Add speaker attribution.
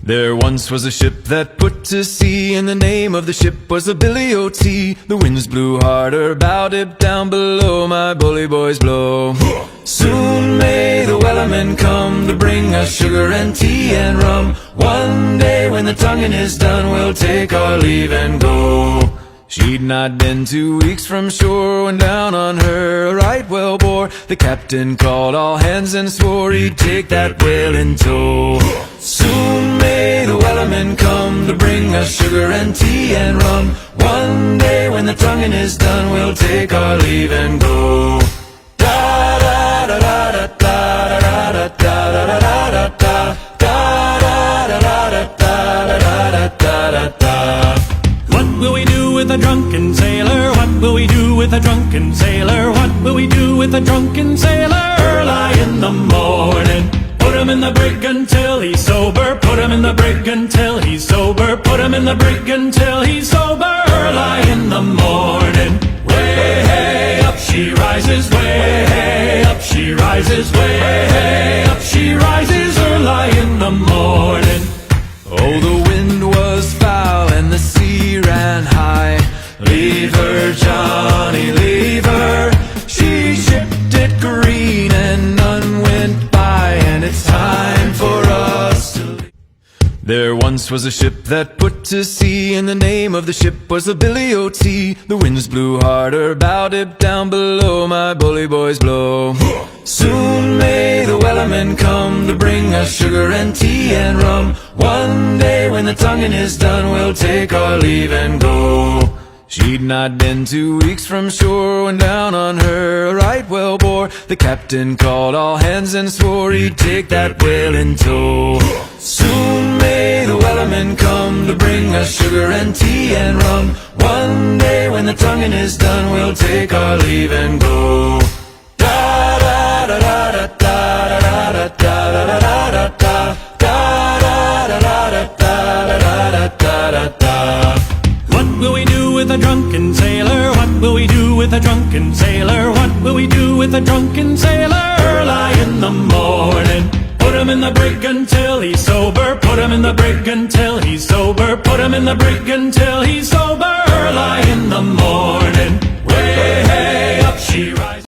Speaker 1: There once was a ship that put to sea, and the name of the ship was the Billy O.T. The winds blew harder, bow dip down below, my bully boys blow. Soon may the wellerman come to bring us sugar and tea and rum. One day when the tonguing is done, we'll take our leave and go. She'd not been 2 weeks from shore when down on her a right whale bore. The captain called all hands and swore he'd take that whale in tow. Soon may the wellerman come to bring us sugar and tea and rum. One day when the tonguing is done, we'll take our leave and go. Da da da da da da da da da da da da da.
Speaker 2: What will we do with a drunken sailor? What will we do with a drunken sailor? What will we do with a drunken sailor? Early in the morning, put him in the brig until he's sober. Put him in the brig until he's sober. Put him in the brig until he's sober. Early in the morning, way hey up she rises. Way hey up she rises. Way hey up she rises. Early in the morning.
Speaker 1: Oh, the wind was foul and the sea ran high. Leave her, Johnny, leave her. She shipped it green and none went by, and it's time for us to leave. There once was a ship that put to sea, and the name of the ship was the Billy O.T. The winds blew harder, bow dip down below, my bully boys blow. Soon may the wellerman come to bring us sugar and tea and rum. One day when the tonguing is done, we'll take our leave and go. She'd not been 2 weeks from shore when down on her a right whale bore. The captain called all hands and swore he'd take that whale in tow. Soon may the wellerman come to bring us sugar and tea and rum. One day when the tonguing is done, we'll take our leave and go. Da da da da da da da da da da da da da.
Speaker 2: What will we do with a drunken sailor? What will we do with a drunken sailor? What will we do with a drunken sailor? Early in the morning, put him in the brig until he's sober. Put him in the brig until he's sober. Put him in the brig until he's sober. Early in the morning, way hey up she rises.